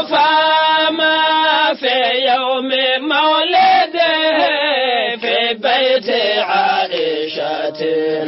فما في يوم مولده في بيت عائشة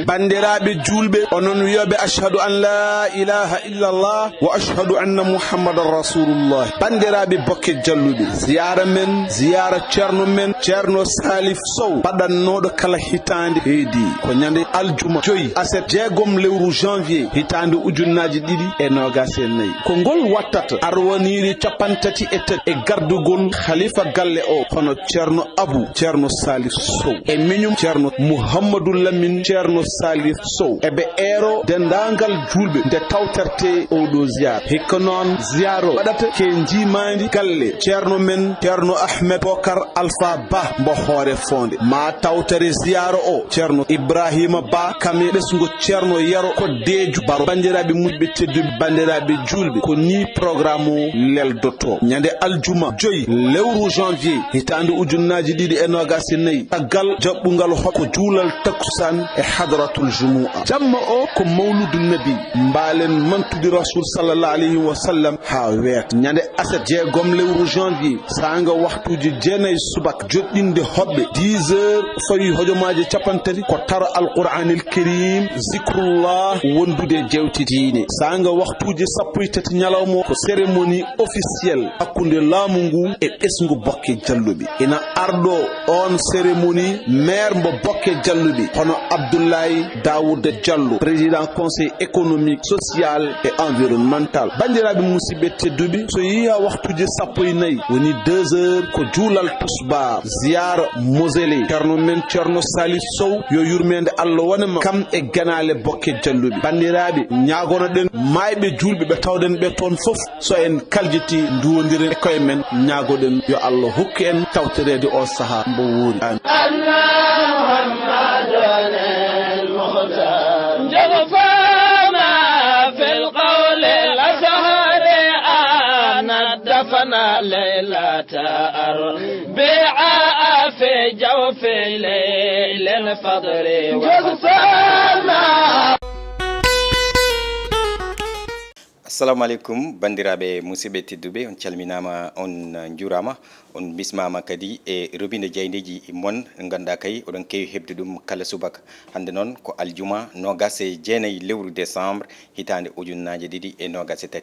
bandiraɓe julɓe onon wiyoɓe ashhadu an la ilaha illallah wa ashhadu anna muhammadan rasulullah. bandiraɓe bokke jalluɓe ziyara men ziyara ceerno men ceerno salif sow paɗannoɗo kala hitande heedi ko ñande aljuma 5 aset jeegom lewru janvier hitande ujunnaji 2024 ko ngol wattata arwoniri capantati e tati e gardugol khalifa galle o hono ceerno abou ceerno salif sow e miñum ceerno mouhammadou lamine ceerno salif sow ebe ero dendangal julɓe nde tawterte oɗo ziyara hikka noon ziyaro waɗata ke jimandi galle ceerno men ceerno ahmed bokar alpha ba mbo hoore fonde ma tawtere ziyara o ceerno ibrahima ba kame ɓesgo ceerno yaro ko deju baro bandiraɓe muɗɓe tedduɓe bandiraɓe julɓe ko ni programme o leldoto ñande aljuma 5 lewru janvier hitande ujunnaji 2024 taggal jaɓɓugal hokko juulal takusan e hadratul jumua jamma o ko mawludu nabi mbalen mantude rasul sallallahu alayhi wa sallam ha weet ñande aset jeegom lewru janvier sanga waktuji jeenayi subak joɗɗinde hoɓɓe 10 heures fawi hojomaji capantati ko tara alqur'anil karim zikrullah wondude jewtitine sanga waktuji sappo e tati ñalawmo ko cérémonie officielle hakkude laamu ngu e ɓesgu bokke jalluɓe ina arɗo on cérémonie maire mbo bokke jalluɓe hono abdoulaye daouda diallo président conseil économique social et environnemental bandiraɓe musidɓe tedduɓe so yiya waktuji sappo e nayyi woni 2 heures ko juulal tusbar ziyara mosélé ceerno men ceerno salif sow yo yurmede allah wonema kam e ganale bokke jalluɓe bandiraɓe ñagonoɗen mayɓe julɓe ɓe tawɗen ɓe toon foof so en kaljiti duwodiren e koye men ñagoɗen yo allah hokku en tawterede o saaha mbo wuuri دفنا ليلة أربعاء في جوف ليل الفضل وحسنا. assalamu aleykum bandiraɓe musidɓe tedduɓe on calminama on jurama on bismama kadi e robinde diaydeji mon ganduɗa kay oɗon kewi hebde ɗum kala subaka hande noon ko aljuma 29 lewru décembre hitande ujunnaje 2023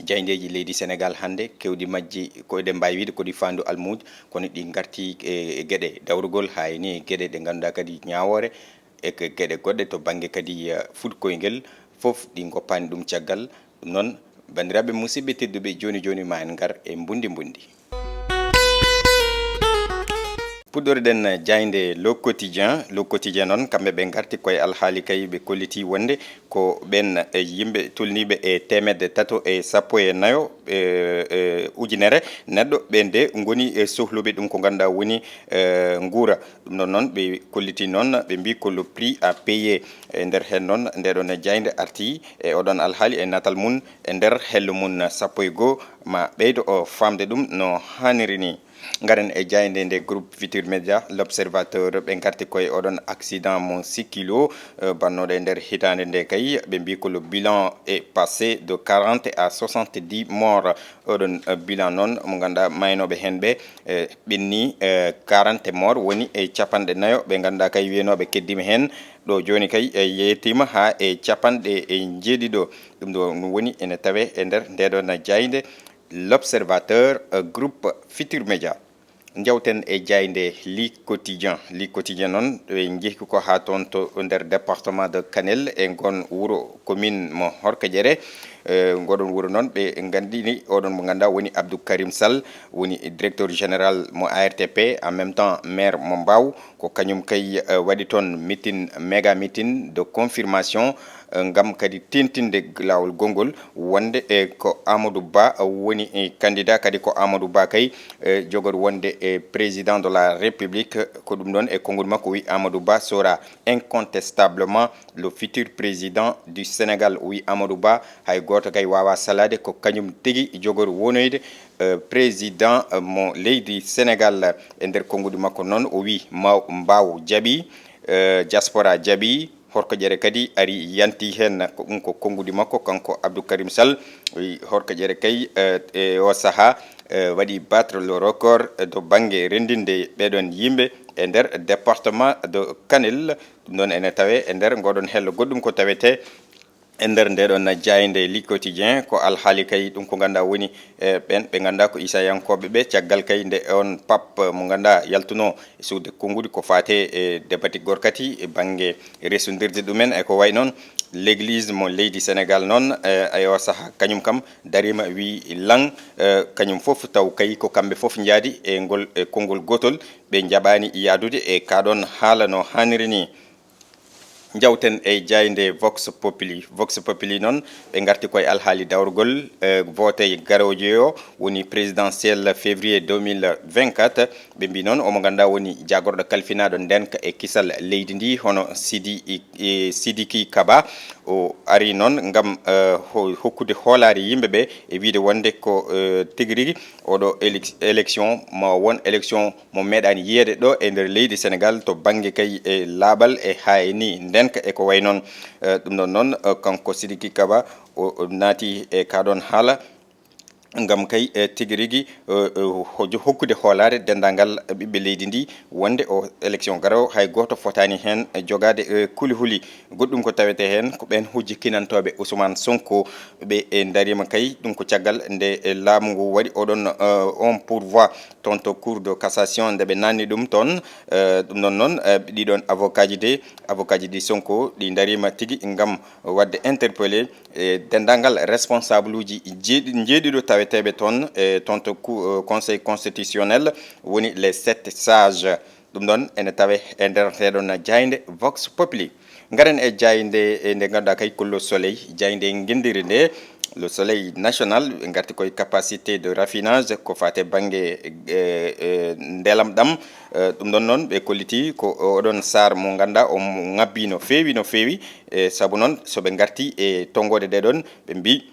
diaydeji leydi sénégal hande kewɗi majji ko eɗen mbawi wiide koɗi fandu almuji kono ɗi garti e gueɗe dawrugol hayni gueɗe ɗe ganduɗa kadi ñawore e gueɗe goɗɗe to banggue kadi fuɗkoyguel foof ɗi goppani ɗum caggal non bandiraɓe musidɓe tedduɓe joni ma en gar e mbundi puɗɗorɗen jayde le quotidien noon kamɓe ɓe garti koye alhaali kay ɓe kolliti wonde ko ɓen yimɓe tolniɓe e 314 ujunere neɗɗo ɓen de goni e sohluɓe ɗum ko ganduɗa woni guura ɗum ɗon noon ɓe kolliti noon ɓe mbi ko le prix à payer e nder hen noon ndeɗon jayde arti e oɗon alhaali e natal mum e nder hello mum 11 ma ɓeydo o famde ɗum no hanniri ni garen e jayde nde groupe Futur Média l'observateur ɓe garti koye oɗon accident mo sikkilo bannoɗo e nder hitande nde kay ɓe mbi ko le bilan est passé de 40 à 70 morts oɗon bilan noon mo ganduɗa maynoɓe hen ɓe ɓenni 40 morts woni e capanɗe nayo ɓe ganduɗa kay wiyanoɓe keddima hen ɗo joni kay yeytima ha e capanɗe e jeeɗiɗo ɗum ɗo woni ene tawe e nder ndeɗon jayde l'observateur groupe Futur Média jawten e jayde li quotidien noon ɓe jeehi ko ha toon to nder département de Kanel e gon wuro commune mo Horkadiéré goɗon wuro noon ɓe gandini oɗon mo ganduɗa woni Abdou Karim Sall woni directeur général mo ARTP en même temps maire mo Mbaw ko kañum kay waɗi toon meeting méga meeting de confirmation ngam kadi tentinde lawol gongol wonde e ko Amadou Ba woni candidat kadi ko Amadou Ba kay jogori wonde e président de la République ko ɗum ɗon e konngol makko wi Amadou Ba sera incontestablement le futur président du Sénégal wi Amadou Ba hay goto kay wawa salade ko kañum tigi jogori wonoyde président mo leydi Sénégal e nder konngol makko noon o wi Mbaw jaaɓi diaspora jaaɓi horko ƴere kadi ari yanti hen ko ɗum ko konngudi makko kanko Abdou Karim Sall horko ƴere kay e o saaha waɗi battre le record to banggue rendinde ɓeɗon yimɓe e nder département de Kanel ɗum ɗon ene tawe e nder ngoɗon hello goɗɗum ko tawete e nder ndeɗon jayde li quotidien ko alhaali kay ɗum ko ganduɗa woni ɓen ɓe ganduɗa ko isayankoɓe ɓe caggal kay nde on pape mo ganduɗa yaltuno e suude konngudi ko fate e debati gorkati e banggue resodirde ɗumen e ko way noon l' église mo leydi sénégal noon ayo saaha kañum kam darima wi lang kañum foof taw kay ko kamɓe foof jaadi e ngol konngol gotol ɓe jaɓani yadude e kaɗon haala no hanniri ni jawten e jayde vox populi noon ɓe garti koye alhaali dawrugol vote garoje o woni présidentiel février 2024 ɓe mbi noon omo ganduɗa woni jagorɗo kalfinaɗo ndenka e kisal leydi ndi hono Sidiki Kaba o ari noon gam hokkude hoolare yimɓeɓe e wiide wonde ko tigui rigui oɗo élection ma won élection mo meeɗani yiyede ɗo e nder leydi Sénégal to banggue kay e laaɓal e ha e ni ndenka e ko way noon ɗum ɗon noon kanko Sidiki Kaba o naati e kaɗon haala ngam kay tigui rigui hokkude hoolare dendagal ɓiɓɓe leydi ndi wonde o élection garawo hay goto fotani hen jogade kulihuli goɗɗum ko tawete hen ko ɓen hujjikkinantoɓe Ousmane Sonko ɓe e darima kay ɗum ko caggal nde laamu ngu waɗi oɗon on pourvoi toon to cour de cassation nde ɓe nanni ɗum toon ɗum ɗon noon ɗiɗon avocat ji ɗi Sonko ɗi darima tigui ngam wadde interpellé dendagal responsable uji jeeɗiɗo taweteɓe toon e toon to conseil constitutionnel woni les 7 sages ɗum ɗon ene tawe e nder teɗon jayde vox populi garen e jayde nde ganduɗa kay ko le soleil jayde guendiri nde le soleil national ɓe garti koye capacité de raffinage ko fate banggue ndelam ɗam ɗum ɗon noon ɓe kolliti ko oɗon sar mo ganduɗa o ngabbi no fewi e saabu noon soɓe garti e tongode ɗe ɗon ɓe mbi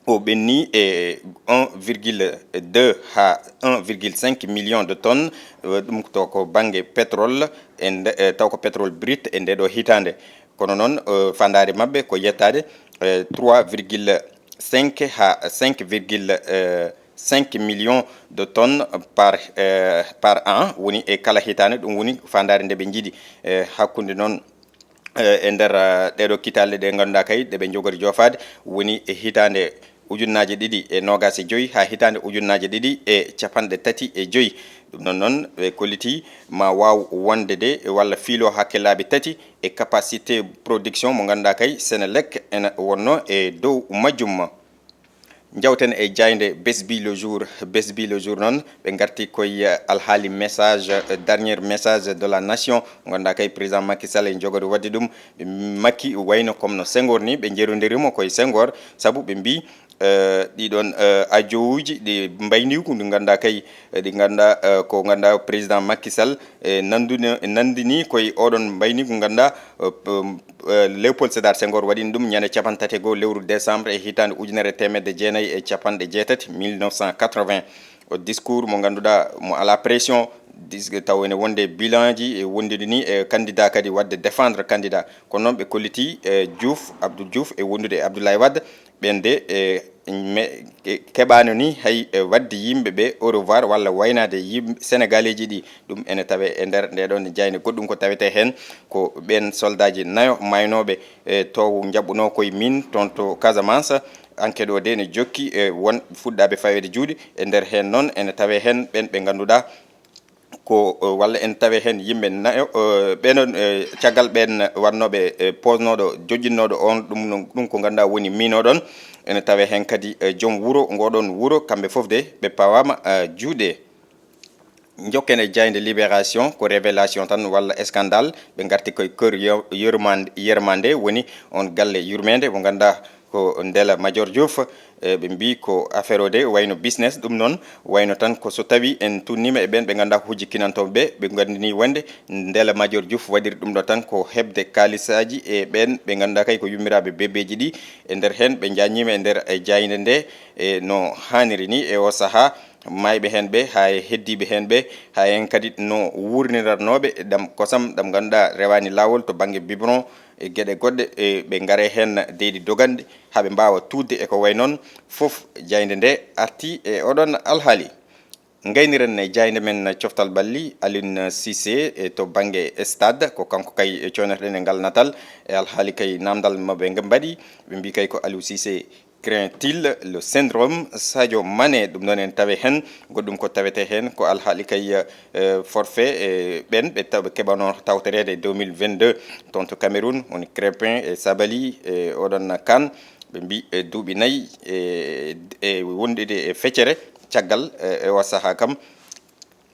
o ɓenni e 1,2 ha 1,5 million de tonnes ɗum to ko banggue pétrole e taw ko pétrole brut e nde ɗo hitande kono noon fandare mabɓe ko yettade 3,5 ha 5,5 millions de tonnes par an woni e kala hitande ɗum woni fandare nde ɓe jiiɗi hakkude noon e nder ɗeɗo kitalle ɗe ganduɗa kay ɗeɓe jogori jofade woni e hitande ujunnaje ɗiɗi e nogas e joyyi ha hitande ujunnaje ɗiɗi e capanɗe tati e joyyi ɗum ɗon noon ɓe kolliti ma waw wonde de walla fiilo hakkillaɓe tati e capacité production mo ganduɗa kay Senelec ene wonno e dow majjum jawten e jayde besbi le jour noon ɓe garti koye alhaali message dernier message de la nation ganduɗa kay président Macky Sall en jogori wadde ɗum ɓe makki wayno comme no Senghor ni ɓe jerodirimo koye Senghor saabu ɓe mbi ɗiɗon ajowuji ɗi mbayniku ɗi ganduɗa kay ɗi ganduɗa ko ganduɗa président Macky Sall nandini koye oɗon mbayniku ganduɗa Léopold Sédar Senghor waɗini ɗum ñande capantati goo lewru décembre e hitande ujunere temedde jeenayyi e capanɗe jeetati 1980 o discours mo ganduɗa mo ala pression taw ene wonde bilan ji e wondude ni e candidat kadi wadde défendre candidat kono noon ɓe kolliti Abdou Diouf e wondude e Abdoulaye Wade ɓende keɓano ni hay wadde yimɓeɓe au revoir walla waynade yimɓe sénégalais ji ɗi ɗum ene tawe e nder ndeɗon jayne goɗɗum ko tawete hen ko ɓen soldat ji nayo maynoɓe to jaɓɓuno koye min toon to Casamance enquête o de ne jokki e won fuɗɗaɓe fawede juuɗe e nder hen noon ene tawe hen ɓen ɓe ganduɗa ko walla en tawe hen yimɓe nayo ɓenon caggal ɓen wannoɓe posnoɗo joƴƴinnoɗo on ɗum ko ganduɗa woni minoɗon ene tawe hen kadi joom wuuro ngoɗon wuuro kamɓe foof de ɓe pawama juuɗe jokken e jayde libération ko révélation tan walla scandale ɓe garti koye keur yermande woni on galle yurmede mo ganduɗa ko Ndella Madior Diouf ɓe mbi ko affaire o de wayno business ɗum noon wayno tan ko so tawi en tunnima e ɓen ɓe ganduɗa ko hujjikkinantoɓe ɓe gandini wonde Ndella Madior Diouf waɗiri ɗum ɗo tan ko hebde kalisaji e ɓen ɓe ganduɗa kay ko yummiraɓe bebeji ɗi e nder hen ɓe jañima e nder jayde nde e no hanniri ni e o saaha mayɓe hen ɓe ha heddiɓe hen ɓe ha hen kadi no wurniranoɓe ɗam kosam ɗam ganduɗa rewani lawol to banggue biberon e gueɗe goɗɗe ɓe gaare hen deydi doganɗe haaɓe mbawa tudde eko way noon foof jayde nde arti e oɗon alhaali gayniren e jayde men coftal balli Aliou Cissé to banggue stade ko kanko kay coneteɗen e ngal natal e alhaali kay namdal maɓe mbaɗi ɓe mbi kay ko Aliou Cissé craint-il le syndrome Sadio Mané ɗum ɗon en tawe hen goɗɗum ko tawete hen ko alhaali kay forfait ɓen ɓe keɓano tawtorede 2022 toon to Cameroun woni Crépin e Sabali e oɗon kan ɓe mbi duuɓi 4 e wondude e feccere caggal e o saaha kam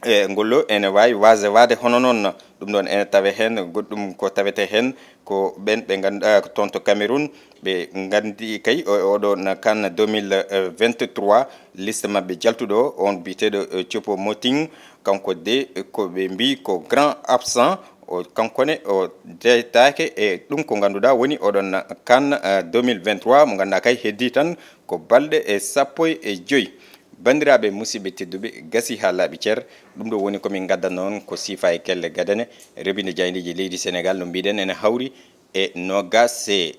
ngollo ene wawi wade hono noon ɗum ɗon ene tawe hen goɗɗum ko tawete hen ko ɓen ɓe ganduɗa toon to Cameroun ɓe gandi kay oɗon kan 2023 liste mabɓe jaltuɗo on biteɗo Choupo-Moting kanko de ko ɓe mbi ko grand absent o kankone o deytake e ɗum ko ganduɗa woni oɗon kan 2023 mo ganduɗa kay heddi tan ko balɗe 15 bandiraɓe musidɓe tedduɓe gasi ha laaɓi ceer ɗum ɗo woni komin gadda noon ko siifa e kelle gadane rebinde jaydiji leydi Sénégal no mbiɗen ene hawri e nogas e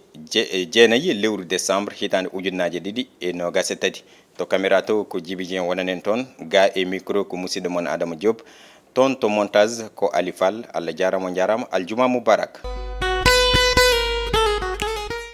jeenayyi lewru décembre hitande 2023 to caméra to ko Djiby Dieng wonanen toon ga e micro ko musidɗo moon Adama Diop toon to montage ko Ali Fall Allah jarama aljuma moubarak